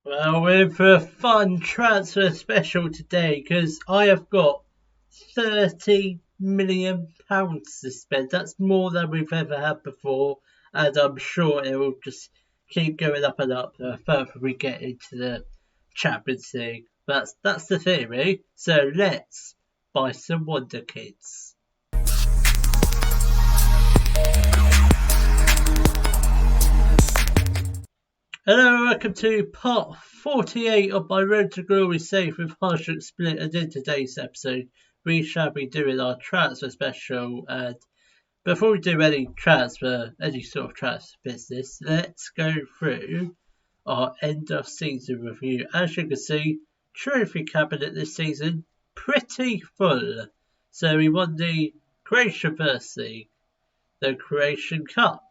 Well, we're in for a fun transfer special today because I have got £30 million to spend. That's more than we've ever had before, and I'm sure it will just keep going up and up the further we get into the Champions League. That's the theory. So let's buy some Wonder Kids. Hello, welcome to part 48 of my Road to Glory Safe with Hajduk Split, and in today's episode we shall be doing our transfer special. And before we do any sort of transfer business, let's go through our end of season review. As you can see, trophy cabinet this season pretty full. So we won the Croatian First League, the Croatian Cup,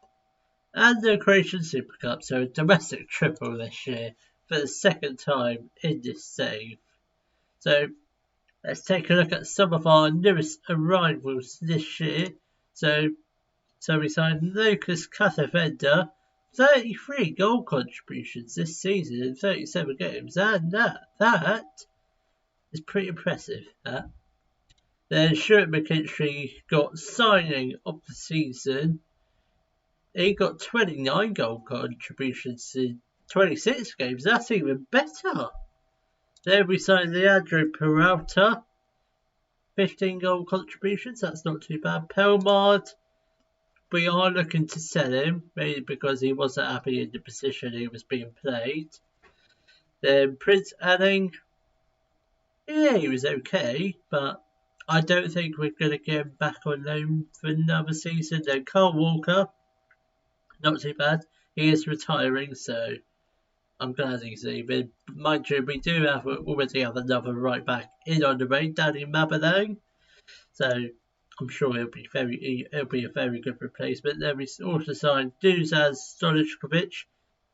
and the Croatian Super Cup, so a domestic triple this year for the second time in this save. So let's take a look at some of our newest arrivals this year. So we signed Lucas Catavenda, 33 goal contributions this season in 37 games, and that is pretty impressive. Then Stuart McKinstry got signing of the season. He got 29 goal contributions in 26 games. That's even better. Then we signed Leandro Peralta. 15 goal contributions. That's not too bad. Pelmard. We are looking to sell him, mainly because he wasn't happy in the position he was being played. Then Prince Anning. Yeah, he was okay, but I don't think we're going to get him back on loan for another season. Then Carl Walker. Not too bad. He is retiring, so I'm glad he's leaving. Mind you, we do already have another right back in on the way, Danny Mabonang. So I'm sure he'll be a very good replacement. Then we also signed Dusan Stolickovic.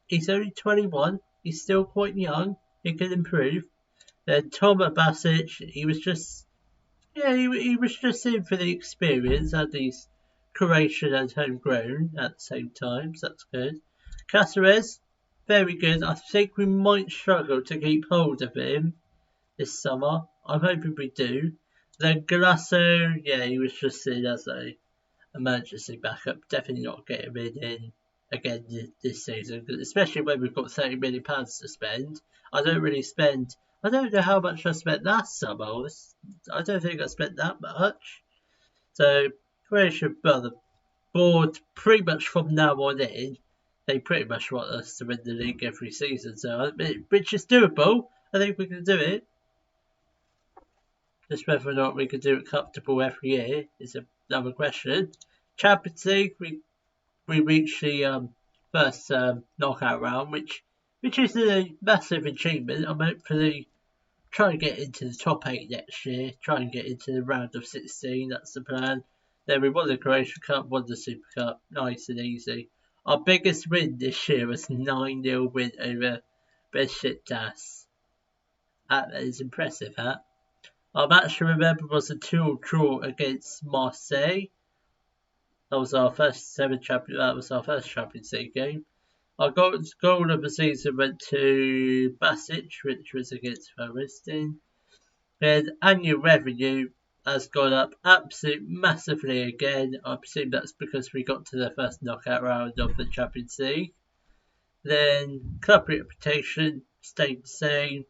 He's only 21. He's still quite young. He can improve. Then Toma Basic. He was just in for the experience, and he's Croatian and homegrown at the same time, so that's good. Caceres, very good. I think we might struggle to keep hold of him this summer. I'm hoping we do. Then Galasso, he was just in as a emergency backup. Definitely not getting him in again this season, especially when we've got £30 million to spend. I don't know how much I spent last summer. I don't think I spent that much. So Croatia, the board, pretty much from now on in, they pretty much want us to win the league every season. So, which is doable. I think we can do it. Just whether or not we can do it comfortable every year is another question. Champions League, we reached the first knockout round, which is a massive achievement. I'm hopefully try and get into the top 8 next year. Try and get into the round of 16. That's the plan. Then we won the Croatian Cup, won the Super Cup. Nice and easy. Our biggest win this year was 9-0 win over Besiktas. That is impressive, huh? Our match to remember was a 2-2 draw against Marseille. That was our first Champions League game. Our goal of the season went to Basic, which was against Forrestin. Then annual revenue has gone up absolutely massively again. I presume that's because we got to the first knockout round of the Champions League. Then club reputation stayed the same.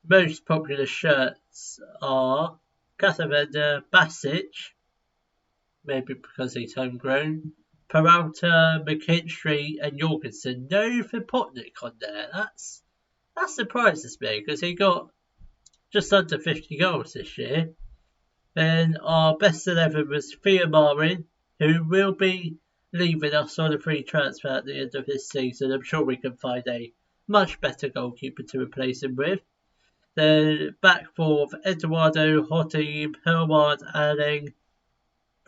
Most popular shirts are Catavenda, Basic, maybe because he's homegrown, Peralta, McKinstry and Jorgensen. No Vipotnik on there. That surprises me because he got just under 50 goals this year. Then our best 11 was Thea Marin, who will be leaving us on a free transfer at the end of this season. I'm sure we can find a much better goalkeeper to replace him with. Then back four of Eduardo, Hotim, Pelmard, Anning.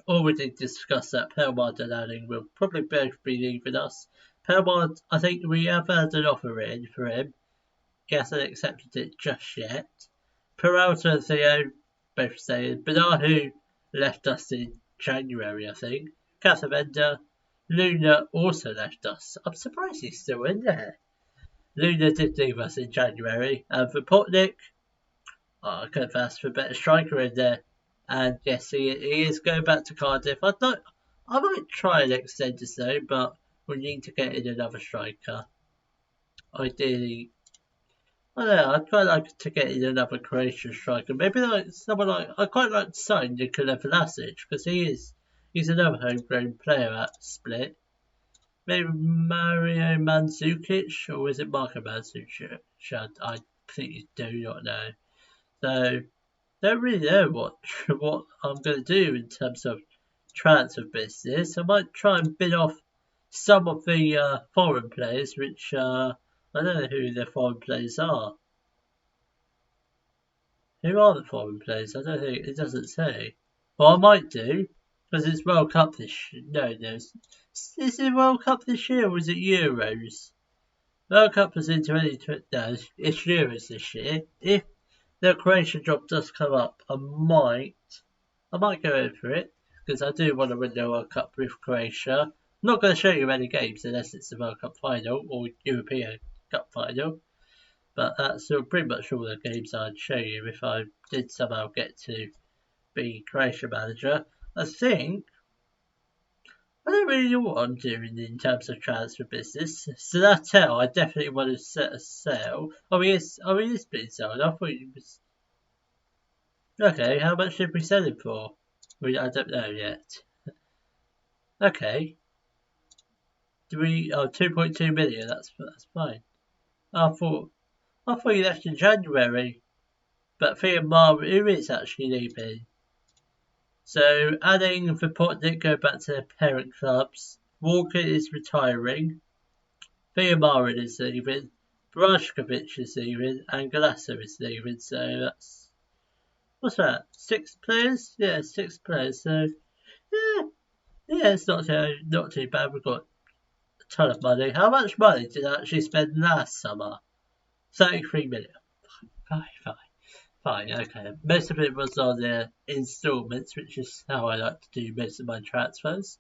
Already discussed that Pelmard and Anning will probably both be leaving us. Pelmard, I think we have had an offer in for him. He hasn't accepted it just yet. Peralta and Theo both staying. Bernardo left us in January, I think. Catavenda, Luna also left us. I'm surprised he's still in there. Luna did leave us in January, and for Potnick, I could have asked for a better striker in there. And yes, he is going back to Cardiff. I might try an extender though, but we need to get in another striker. Ideally, I don't know, I'd quite like to get in another Croatian striker. Maybe like someone like, I quite like to sign Nikola Vlasic, because he's another homegrown player at Split. Maybe Mario Mandzukic, or is it Marko Mandzukic? I completely do not know. So, don't really know what I'm going to do in terms of transfer business. I might try and bid off some of the foreign players, which I don't know who the foreign players are. Who are the foreign players? I don't think it doesn't say. Well, I might do, because it's World Cup this year. No, is it World Cup this year or is it Euros? World Cup was in 2020. No, it's Euros this year. If the Croatian job does come up, I might go in for it, because I do want to win the World Cup with Croatia. I'm not going to show you any games unless it's the World Cup final or European Cup final. But that's pretty much all the games I'd show you if I did somehow get to be Croatia manager. I think I don't really know what I'm doing in terms of transfer business. So that's how I definitely want to set a sale. Oh, it's been sold. I thought it was. Okay, how much did we sell it for? I don't know yet. Okay. Do we? Oh, 2.2 million. That's fine. I thought he left in January, but who is actually leaving? So adding the Potnik go back to their parent clubs. Walker is retiring. Marin is leaving. Brashkovic is leaving, and Galasso is leaving. So that's what's that? 6 players? Yeah, 6 players. So yeah, it's not too bad. We've got a ton of money. How much money did I actually spend last summer? 33 million. Fine, okay. Most of it was on the instalments, which is how I like to do most of my transfers.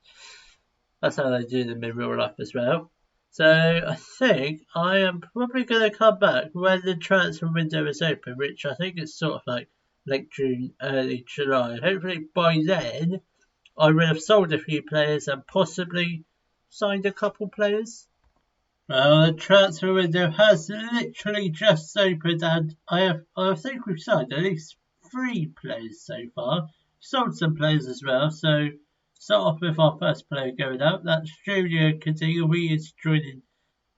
That's how I do them in real life as well. So I think I am probably going to come back when the transfer window is open, which I think is sort of like late June, early July. Hopefully by then I will have sold a few players and possibly signed a couple players. Well, the transfer window has literally just opened, and I think we've signed at least 3 players so far. Sold some players as well, so start off with our first player going out. That's Junior Cadillo. He is joining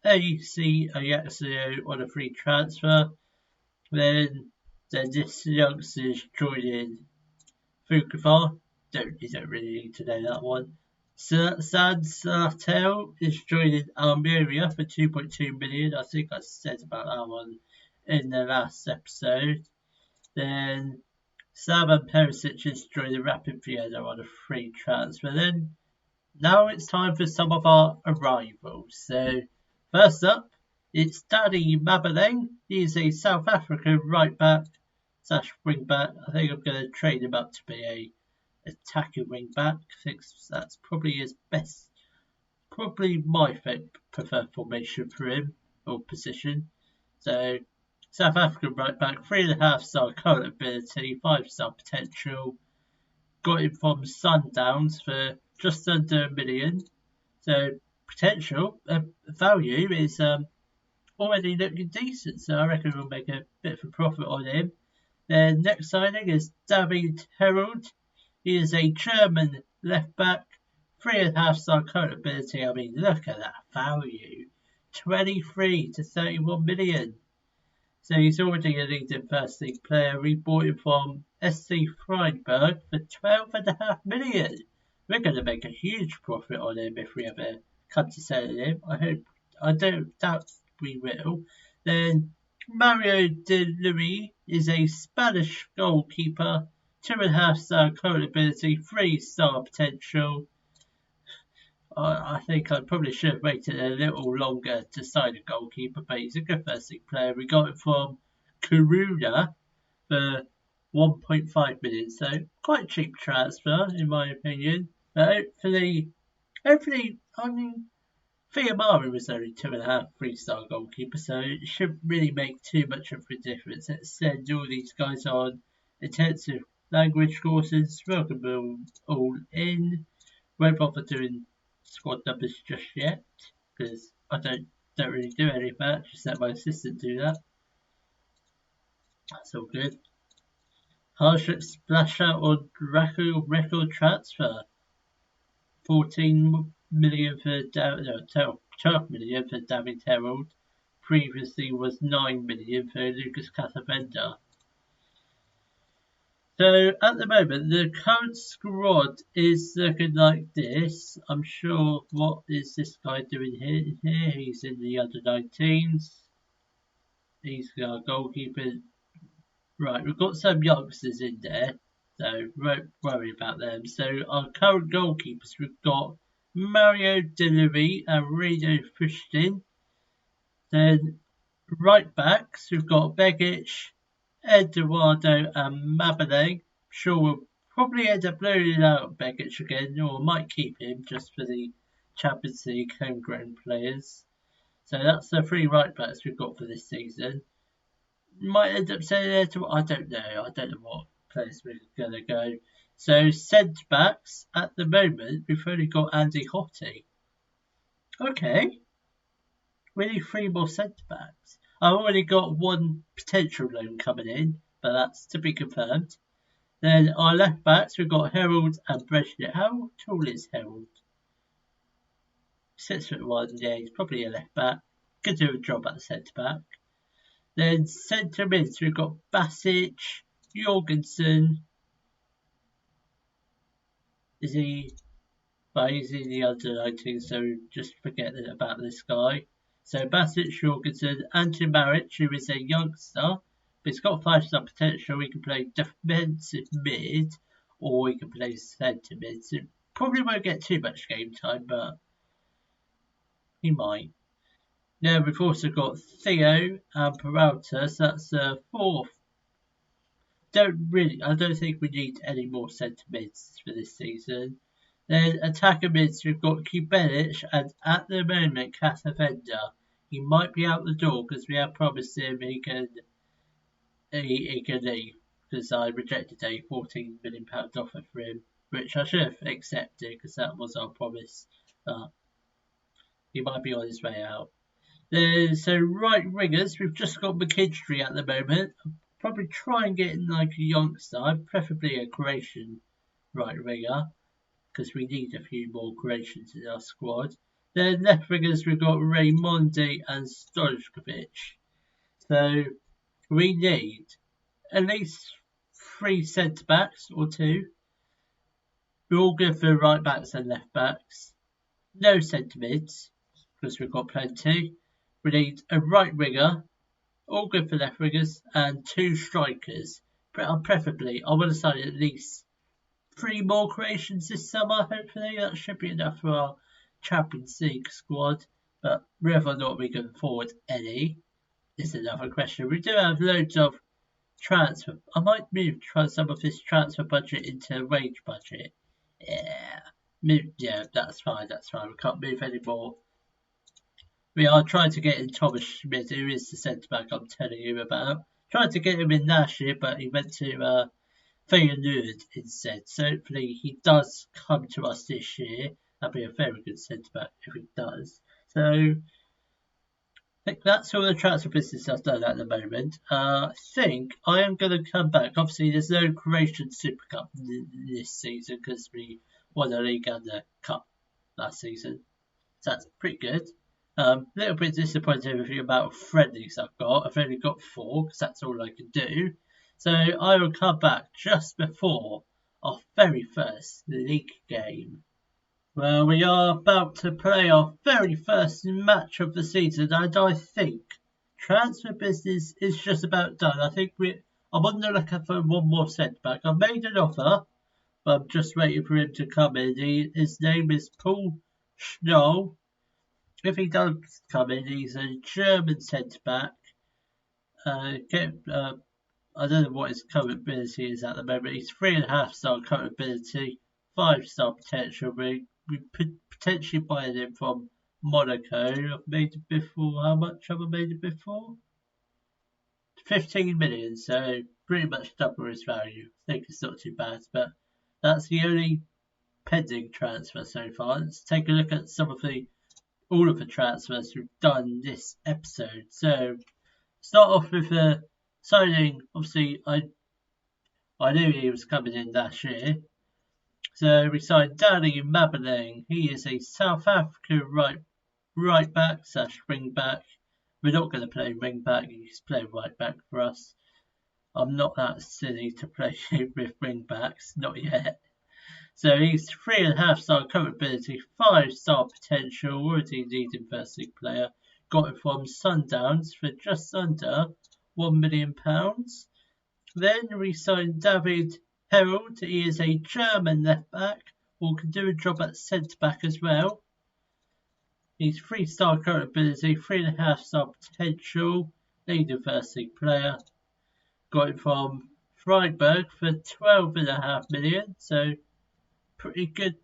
AC Ajaxio on a free transfer. Then this youngster is joining Fukuvar. You don't really need to know that one. San Sartel is joining Almeria for 2.2 million. I think I said about that one in the last episode. Then Slavan Perisic is joining Rapid Vienna on a free transfer. Then now it's time for some of our arrivals. So first up, it's Danny Mabeleng. He's a South African right back / wing back. I think I'm going to train him up to be a attacking wing back. I think that's probably his best, probably my preferred formation for him or position. So South African right back, 3.5 star current ability, 5-star potential. Got him from Sundowns for just under $1 million. So potential value is already looking decent. So I reckon we'll make a bit of a profit on him. Then next signing is David Herold. He is a German left back, 3.5 star current ability. I mean, look at that value, 23 to 31 million. So he's already a leading first league player. We bought him from SC Freiburg for 12.5 million. We're going to make a huge profit on him if we ever come to selling him. I don't doubt we will. Then Mario De Luis is a Spanish goalkeeper, 2.5 star current ability, 3-star potential. I think I probably should have waited a little longer to sign a goalkeeper, but he's a good first league player. We got it from Coruna for 1.5 million, so quite cheap transfer in my opinion. But hopefully, I mean, Fiamara was only 2.5 3-star goalkeeper, so it shouldn't really make too much of a difference. Let's send all these guys on intensive language courses, welcome them all in. Won't bother doing squad numbers just yet, because I don't really do any of that, just let my assistant do that. That's all good. Hajduk splash out on record transfer. 14 million for 12 million for David Herald. Previously was 9 million for Lucas Catavenda. So at the moment, the current squad is looking like this. I'm sure, what is this guy doing here? He's in the under-19s. He's our goalkeeper. Right, we've got some youngsters in there, so won't worry about them. So our current goalkeepers, we've got Mario Dillery and Reno Fushtin. Then right backs, we've got Begic, Eduardo and Mabele. Sure, we'll probably end up loading out Begic again, or might keep him just for the Champions League homegrown players. So that's the 3 right backs we've got for this season. Might end up saying there to, I don't know what place we're going to go. So centre backs, at the moment, we've only got Andy Hottie. Okay. We need 3 more centre backs. I've already got 1 potential loan coming in, but that's to be confirmed. Then our left backs, we've got Herald and Brezhnev. How tall is Herald? 6'1", yeah, he's probably a left back. Could do a job at the centre back. Then centre mids, we've got Basic, Jorgensen. Is he? Well, he's in the under-19, so just forget about this guy. So Basic, Jorgensen, Ante Maric, who is a youngster, but he's got 5-star potential. He can play defensive mid, or he can play centre mid. So probably won't get too much game time, but he might. Now we've also got Theo and Peralta, so that's 4. I don't think we need any more centre mids for this season. Then attacker mids, we've got Kubelic and at the moment Catavenda. He might be out the door because we have promised him he can leave, because I rejected a £14 million offer for him, which I should have accepted because that was our promise. He might be on his way out. So right wingers, we've just got McKinstry at the moment. I'll probably try and get in like a youngster, preferably a Croatian right winger, because we need a few more Croatians in our squad. Then left wingers, we've got Raimondi and Stojkovic. So we need at least 3 centre backs or 2. We're all good for right backs and left backs. No centre mids, because we've got plenty. We need a right winger, all good for left wingers, and 2 strikers. Preferably, I want to sign at least 3 more Croatians this summer, hopefully. That should be enough for our Champions League squad. But whether or not we can afford any is another question. We do have loads of transfer. I might move some of this transfer budget into a wage budget. Yeah, that's fine. We can't move anymore. We are trying to get in Thomas Schmidt, who is the centre back I'm telling you about. Tried to get him in last year, but he went to Feyenoord instead. So hopefully he does come to us this year. That'd be a very good centre back if he does. So I think that's all the transfer business I've done at the moment. I think I am going to come back. Obviously, there's no Croatian Super Cup this season because we won the league and the cup last season. So that's pretty good. A little bit disappointed with the amount of friendlies I've got. I've only got 4 because that's all I can do. So I will come back just before our very first league game. Well, we are about to play our very first match of the season, and I think transfer business is just about done. I think I'm on the lookout for 1 more centre back. I've made an offer, but I'm just waiting for him to come in. His name is Paul Schnoll. If he does come in, he's a German centre back. I don't know what his current ability is at the moment. He's 3.5-star current ability, 5-star potential. We potentially buying him from Monaco. I've made it before. How much have I made it before? 15 million, so pretty much double his value. I think it's not too bad, but that's the only pending transfer so far. Let's take a look at all of the transfers we've done this episode. So start off with the signing. Obviously, I knew he was coming in last year. So we signed Danny Mabeling. He is a South African right back / wing back. We're not going to play wing back. He's playing right back for us. I'm not that silly to play with wing backs, not yet. So he's 3.5-star current ability, 5-star potential, already leading first league player. Got it from Sundowns for just under £1 million. Then we signed David Herold. He is a German left back who can do a job at centre back as well. He's 3-star current ability, 3.5-star potential, leading first league player. Got it from Freiburg for 12.5 million. So pretty good.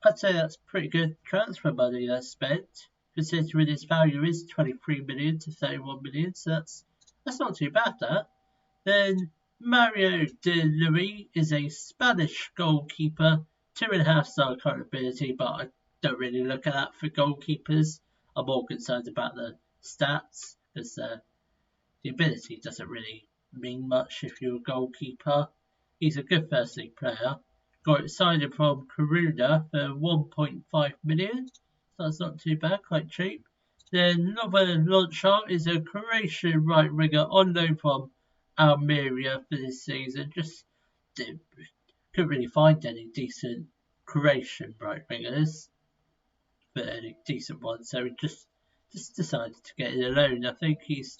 I'd say that's pretty good transfer money that's spent, considering his value is 23 million to 31 million. So that's not too bad. That. Then Mario De Luis is a Spanish goalkeeper, 2.5-star current ability, but I don't really look at that for goalkeepers. I'm more concerned about the stats, because the ability doesn't really mean much if you're a goalkeeper. He's a good first league player. Got it signed from Coruna for 1.5 million. So that's not too bad, quite cheap. Then Nova Lonchart is a Croatian right winger on loan from Almeria for this season. Just couldn't really find any decent Croatian right wingers, but any decent ones. So we just decided to get it alone. I think his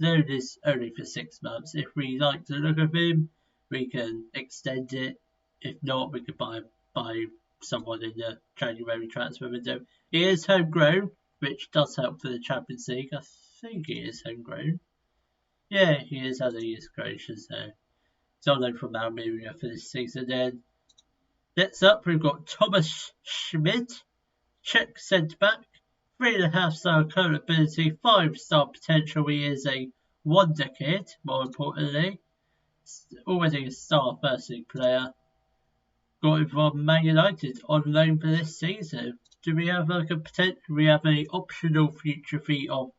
loan is only for 6 months. If we like the look of him, we can extend it. If not, we could buy someone in the January transfer window. He is homegrown, which does help for the Champions League. I think he is homegrown. Yeah, he is, as he is Croatian, so he's on loan from Almeria for this season. Then next up, we've got Thomas Schmidt, Czech centre-back, 3.5-star current ability, 5-star potential. He is a wonder kid, more importantly. Already a star first league player. Got him from Man United on loan for this season. Do we have like a potential? We have an optional future fee of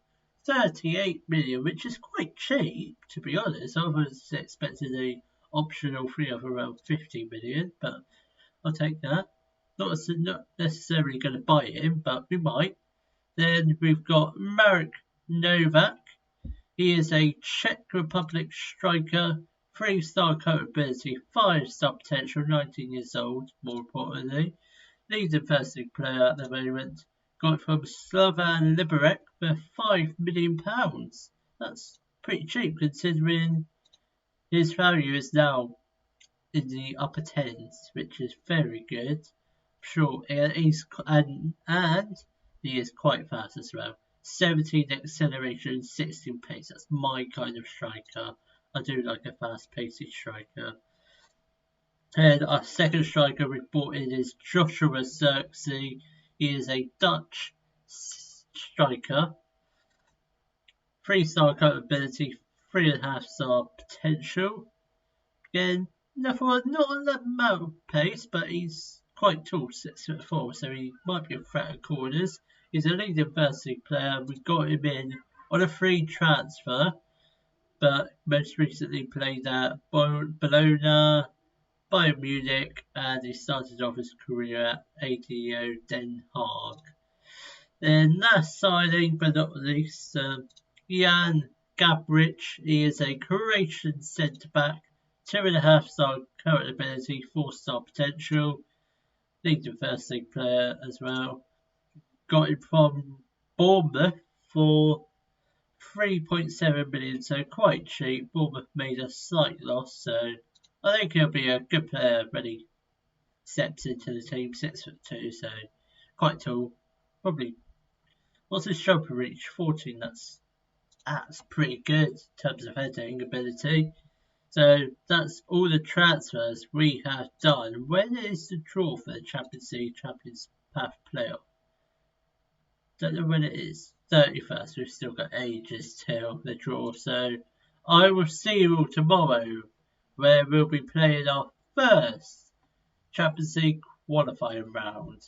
38 million, which is quite cheap, to be honest. I was expecting an optional fee of around 50 million, but I'll take that. Not necessarily going to buy him, but we might. Then we've got Marek Novak. He is a Czech Republic striker, 3-star current ability, 5-star potential, 19 years old, more importantly. Leading first league player at the moment. Got it from Slovan Liberec for £5 million. That's pretty cheap considering his value is now in the upper tens, which is very good. Sure, he's and he is quite fast as well. 17 acceleration, 16 pace. That's my kind of striker. I do like a fast-paced striker. And our second striker we brought in is Joshua Zirkzee. He is a Dutch striker. 3-star current ability, 3.5-star potential. Again, not on that amount of pace, but he's quite tall, 6'4", so he might be a threat at corners. He's a leading first league player. We got him in on a free transfer, but most recently played at Bologna, Bayern Munich, and he started off his career at ADO Den Haag. Then last signing, but not least, Jan Gabric. He is a Croatian centre-back, 2.5-star current ability, 4-star potential, leading first league player as well. Got him from Bournemouth for 3.7 million, so quite cheap. Bournemouth made a slight loss, so I think he'll be a good player when he steps into the team. 6'2", so quite tall. Probably, what's his jumper reach? 14. That's pretty good in terms of heading ability. So that's all the transfers we have done. When is the draw for the Champions League Champions Path playoff? don't know when it is. 31st. We've still got ages till the draw. So I will see you all tomorrow, where we'll be playing our first Champions League qualifying round.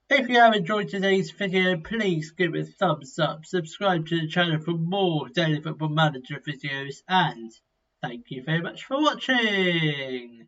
If you have enjoyed today's video, please give it a thumbs up, subscribe to the channel for more Daily Football Manager videos, and thank you very much for watching!